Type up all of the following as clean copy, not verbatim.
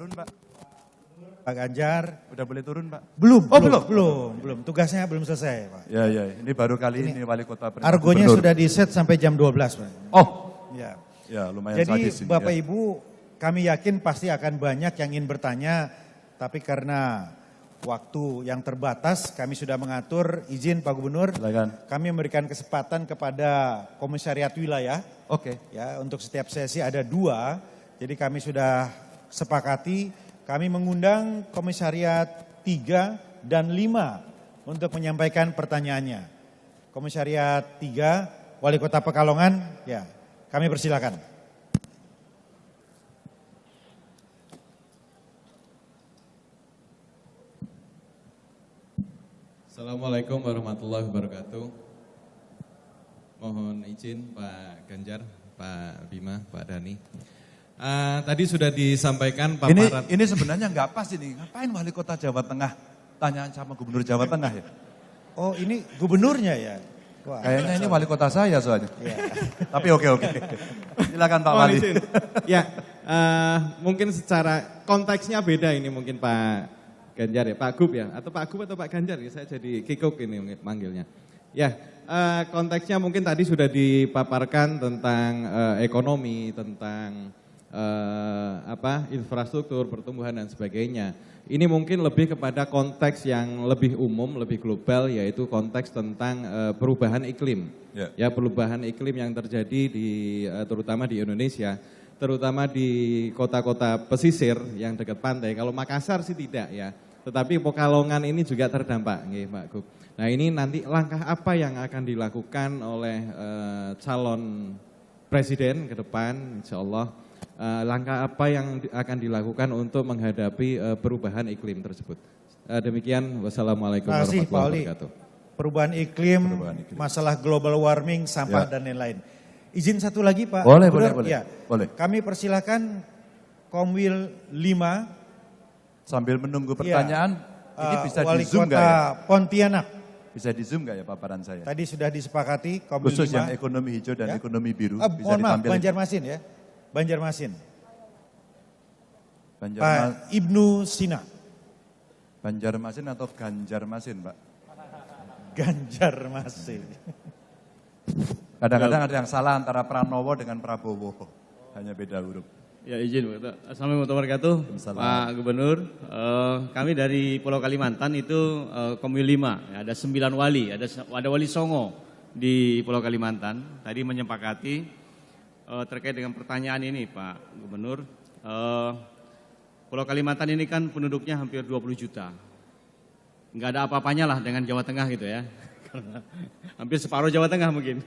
Turun, Pak. Pak Ganjar. Udah boleh turun, Pak? Belum, Oh, belum. Tugasnya belum selesai, Pak. Ya, ini baru kali ini Wali Kota Perintah Argonya Gubernur. sudah di-set sampai jam 12, Pak. Oh, Ya. ya lumayan Jadi sadis ini, Bapak ya. Ibu, kami yakin pasti akan banyak yang ingin bertanya, tapi karena waktu yang terbatas, kami sudah mengatur izin Pak Gubernur. Silakan. Kami memberikan kesempatan kepada Komisariat Wilayah, Oke. ya untuk setiap sesi ada 2. Jadi kami sudah sepakati, kami mengundang Komisariat 3 dan 5 untuk menyampaikan pertanyaannya. Komisariat 3, Wali Kota Pekalongan, ya kami persilakan. Assalamualaikum warahmatullahi wabarakatuh. Mohon izin Pak Ganjar, Pak Bima, Pak Dhani. Tadi sudah disampaikan paparan. Ini sebenarnya nggak pas ini. Ngapain Wali Kota Jawa Tengah tanyaan sama Gubernur Jawa Tengah ya? Oh ini gubernurnya ya? Wah, Kayaknya ini wali kota saya soalnya. ya. Tapi oke. Silakan Pak Mohon Wali. izin. Ya, mungkin secara konteksnya beda ini mungkin Pak Ganjar ya, Pak Gub ya, atau Pak Gub atau Pak Ganjar ya, saya jadi kikuk ini manggilnya. Ya, konteksnya mungkin tadi sudah dipaparkan tentang ekonomi, tentang infrastruktur, pertumbuhan dan sebagainya. Ini mungkin lebih kepada konteks yang lebih umum, lebih global, yaitu konteks tentang perubahan iklim. Ya, perubahan iklim yang terjadi terutama di Indonesia, terutama di kota-kota pesisir yang dekat pantai. Kalau Makassar sih tidak ya, tetapi Pekalongan ini juga terdampak, Pak Gub. Nah ini nanti langkah apa yang akan dilakukan oleh calon presiden ke depan, insya Allah. Langkah apa yang akan dilakukan untuk menghadapi perubahan iklim tersebut. Demikian, wassalamualaikum warahmatullahi wabarakatuh. Perubahan iklim, masalah global warming, sampah dan lain-lain. Izin satu lagi Pak. Boleh. Ya. Boleh. Kami persilakan Komwil 5. Sambil menunggu pertanyaan, ini bisa Wali di Zoom nggak Kota ya? Pontianak. Bisa di Zoom nggak ya paparan saya? Tadi sudah disepakati Komwil Khusus 5. yang ekonomi hijau dan Ya. ekonomi biru. Bisa Mohon maaf, ditampilkan. Banjarmasin ya. Banjarmasin. Banjarmasin. Pak Ibnu Sina. Banjarmasin atau Ganjarmasin, Pak? Ganjarmasin. Kadang-kadang ada yang salah antara Pranowo dengan Prabowo. Hanya beda huruf. Ya izin, Assalamualaikum warahmatullahi wabarakatuh. Pak Gubernur, kami dari Pulau Kalimantan itu Komwil 5, ya, ada 9 wali, ada Wali Songo di Pulau Kalimantan. Tadi menyepakati terkait dengan pertanyaan ini Pak Gubernur. Pulau Kalimantan ini kan penduduknya hampir 20 juta. Enggak ada apa-apanya lah dengan Jawa Tengah gitu ya. Hampir separuh Jawa Tengah mungkin.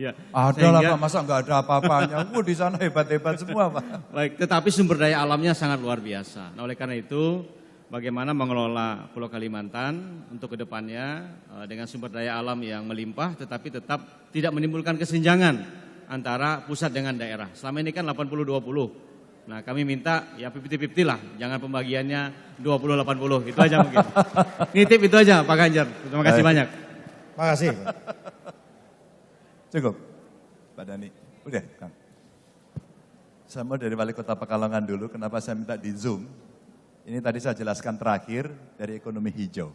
Ya, Ada lah Pak, masa nggak ada apa-apanya. Di sana hebat-hebat semua Pak. Baik, tetapi sumber daya alamnya sangat luar biasa. Nah oleh karena itu, bagaimana mengelola Pulau Kalimantan untuk kedepannya dengan sumber daya alam yang melimpah, tetapi tetap tidak menimbulkan kesenjangan antara pusat dengan daerah. Selama ini kan 80-20. Nah kami minta ya 50-50 lah, jangan pembagiannya 20-80, itu aja mungkin. Nitip itu aja Pak Ganjar, terima kasih banyak. Terima kasih. Cukup, Pak Dhani. Udah, Kang. Saya mau dari Wali Kota Pekalongan dulu, kenapa saya minta di Zoom. Ini tadi saya jelaskan terakhir dari ekonomi hijau.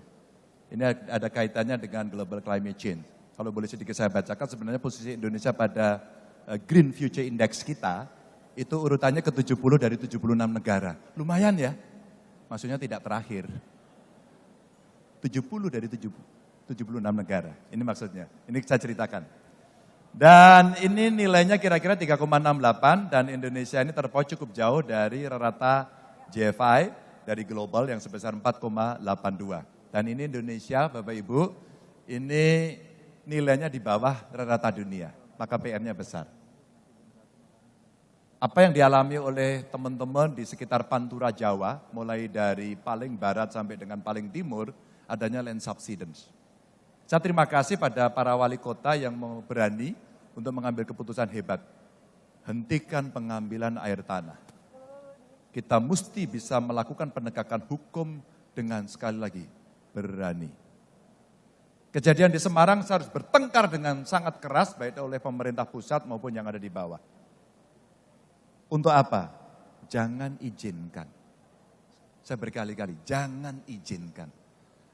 Ini ada kaitannya dengan global climate change. Kalau boleh sedikit saya bacakan, sebenarnya posisi Indonesia pada Green Future Index kita, itu urutannya ke-70 dari 76 negara. Lumayan ya, maksudnya tidak terakhir. 70 dari 76 negara, ini maksudnya. Ini saya ceritakan. Dan ini nilainya kira-kira 3,68 dan Indonesia ini terpaut cukup jauh dari rata GFI dari global yang sebesar 4,82. Dan ini Indonesia Bapak Ibu, ini nilainya di bawah rata dunia, maka PR-nya besar. Apa yang dialami oleh teman-teman di sekitar Pantura Jawa, mulai dari paling barat sampai dengan paling timur, adanya land subsidence. Saya terima kasih pada para wali kota yang berani untuk mengambil keputusan hebat. Hentikan pengambilan air tanah. Kita mesti bisa melakukan penegakan hukum dengan sekali lagi berani. Kejadian di Semarang harus bertengkar dengan sangat keras baik oleh pemerintah pusat maupun yang ada di bawah. Untuk apa? Jangan izinkan Saya berkali-kali, jangan izinkan.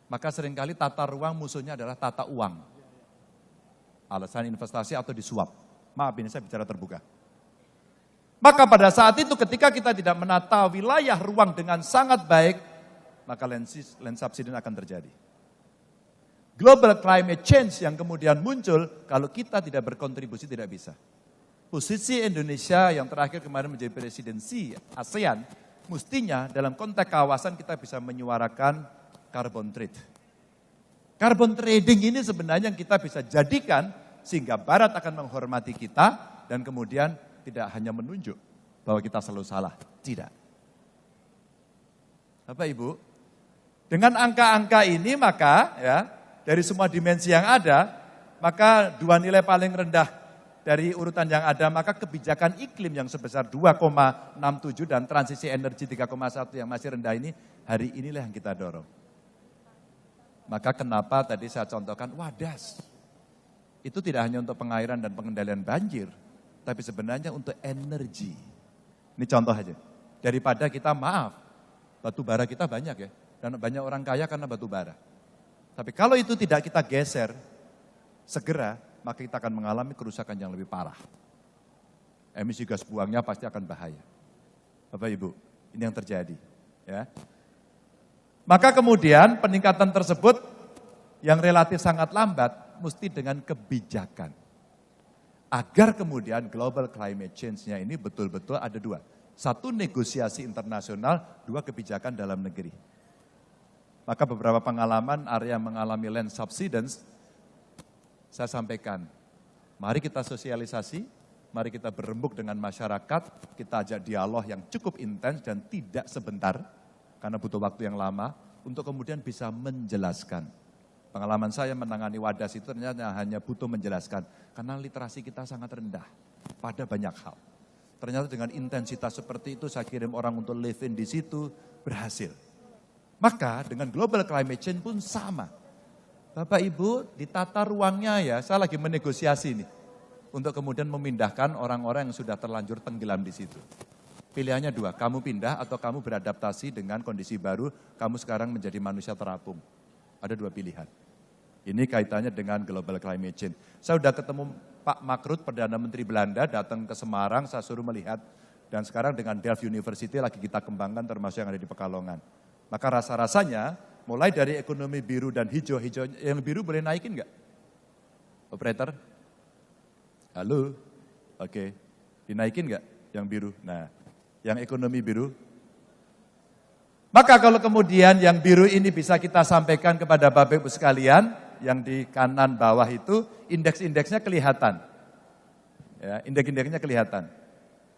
Maka seringkali tata ruang musuhnya adalah tata uang. Alasan investasi atau disuap. Maaf ini saya bicara terbuka. Maka pada saat itu ketika kita tidak menata wilayah ruang dengan sangat baik, maka land subsidence akan terjadi. Global climate change yang kemudian muncul, kalau kita tidak berkontribusi tidak bisa. Posisi Indonesia yang terakhir kemarin menjadi presidensi ASEAN, mestinya dalam konteks kawasan kita bisa menyuarakan carbon trade. Carbon trading ini sebenarnya yang kita bisa jadikan sehingga Barat akan menghormati kita dan kemudian tidak hanya menunjuk bahwa kita selalu salah. Tidak. Bapak Ibu, dengan angka-angka ini maka ya dari semua dimensi yang ada, maka dua nilai paling rendah dari urutan yang ada, maka kebijakan iklim yang sebesar 2,67 dan transisi energi 3,1 yang masih rendah ini, hari inilah yang kita dorong. Maka kenapa tadi saya contohkan WADAS. Itu tidak hanya untuk pengairan dan pengendalian banjir, tapi sebenarnya untuk energi. Ini contoh aja. Daripada kita batu bara kita banyak ya, dan banyak orang kaya karena batu bara. Tapi kalau itu tidak kita geser segera, maka kita akan mengalami kerusakan yang lebih parah. Emisi gas buangnya pasti akan bahaya. Bapak Ibu, ini yang terjadi. Ya. Maka kemudian peningkatan tersebut yang relatif sangat lambat, mesti dengan kebijakan. Agar kemudian global climate change-nya ini betul-betul ada dua. Satu negosiasi internasional, dua kebijakan dalam negeri. Maka beberapa pengalaman area mengalami land subsidence, saya sampaikan, mari kita sosialisasi, mari kita berembuk dengan masyarakat, kita ajak dialog yang cukup intens dan tidak sebentar, karena butuh waktu yang lama, untuk kemudian bisa menjelaskan. Pengalaman saya menangani WADAS itu ternyata hanya butuh menjelaskan, karena literasi kita sangat rendah pada banyak hal. Ternyata dengan intensitas seperti itu saya kirim orang untuk live in di situ, berhasil. Maka dengan global climate change pun sama. Bapak Ibu, ditata ruangnya ya, saya lagi menegosiasi nih. Untuk kemudian memindahkan orang-orang yang sudah terlanjur tenggelam di situ. Pilihannya dua, kamu pindah atau kamu beradaptasi dengan kondisi baru, kamu sekarang menjadi manusia terapung. Ada dua pilihan. Ini kaitannya dengan global climate change. Saya sudah ketemu Pak Mark Rutte, Perdana Menteri Belanda, datang ke Semarang, saya suruh melihat. Dan sekarang dengan Delft University lagi kita kembangkan termasuk yang ada di Pekalongan. Maka rasa-rasanya mulai dari ekonomi biru dan hijau, yang biru boleh naikin nggak? Operator? Halo? Oke. Dinaikin nggak yang biru? Nah, yang ekonomi biru. Maka kalau kemudian yang biru ini bisa kita sampaikan kepada Bapak Ibu sekalian, yang di kanan bawah itu indeks-indeksnya kelihatan. Ya, indeks-indeksnya kelihatan.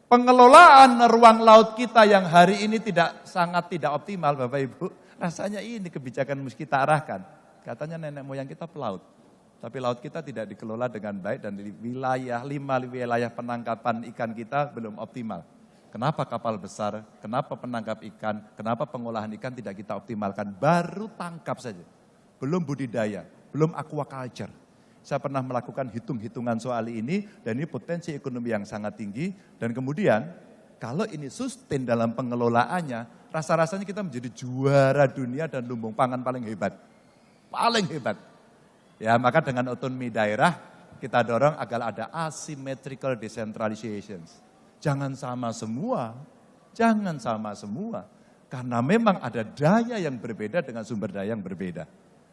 Pengelolaan ruang laut kita yang hari ini sangat tidak optimal Bapak Ibu, rasanya ini kebijakan mesti kita arahkan. Katanya nenek moyang kita pelaut, tapi laut kita tidak dikelola dengan baik dan di lima wilayah penangkapan ikan kita belum optimal. Kenapa kapal besar, kenapa penangkap ikan, kenapa pengolahan ikan tidak kita optimalkan, baru tangkap saja. Belum budidaya, belum aquaculture. Saya pernah melakukan hitung-hitungan soal ini, dan ini potensi ekonomi yang sangat tinggi, dan kemudian kalau ini sustain dalam pengelolaannya, rasa-rasanya kita menjadi juara dunia dan lumbung pangan paling hebat. Paling hebat. Ya, maka dengan otonomi daerah, kita dorong agar ada asymmetrical decentralization. Jangan sama semua, jangan sama semua. Karena memang ada daya yang berbeda dengan sumber daya yang berbeda.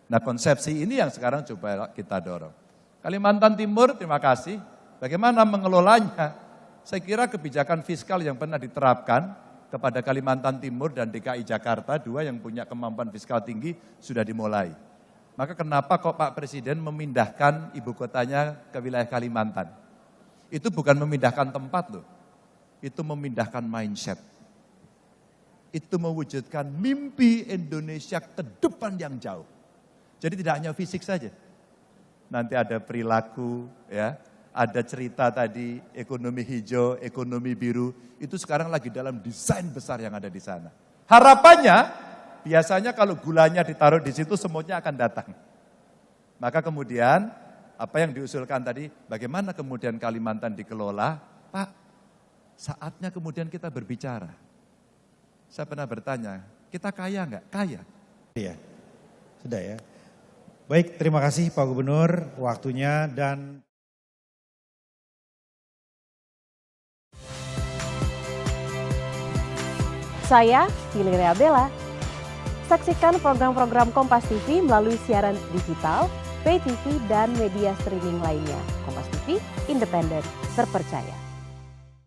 Nah, konsepsi ini yang sekarang coba kita dorong. Kalimantan Timur, terima kasih. Bagaimana mengelolanya? Saya kira kebijakan fiskal yang pernah diterapkan kepada Kalimantan Timur dan DKI Jakarta, dua yang punya kemampuan fiskal tinggi, sudah dimulai. Maka kenapa kok Pak Presiden memindahkan ibu kotanya ke wilayah Kalimantan? Itu bukan memindahkan tempat loh, itu memindahkan mindset. Itu mewujudkan mimpi Indonesia ke depan yang jauh. Jadi tidak hanya fisik saja. Nanti ada perilaku, ya, ada cerita tadi, ekonomi hijau, ekonomi biru, itu sekarang lagi dalam desain besar yang ada di sana. Harapannya, biasanya kalau gulanya ditaruh di situ, semuanya akan datang. Maka kemudian, apa yang diusulkan tadi, bagaimana kemudian Kalimantan dikelola? Pak, saatnya kemudian kita berbicara. Saya pernah bertanya, Kita kaya nggak? Kaya. Iya, sudah ya. Baik, terima kasih Pak Gubernur waktunya dan saya Valeria Bella. Saksikan program-program Kompas TV melalui siaran digital, pay TV, dan media streaming lainnya. Kompas TV, independen, terpercaya.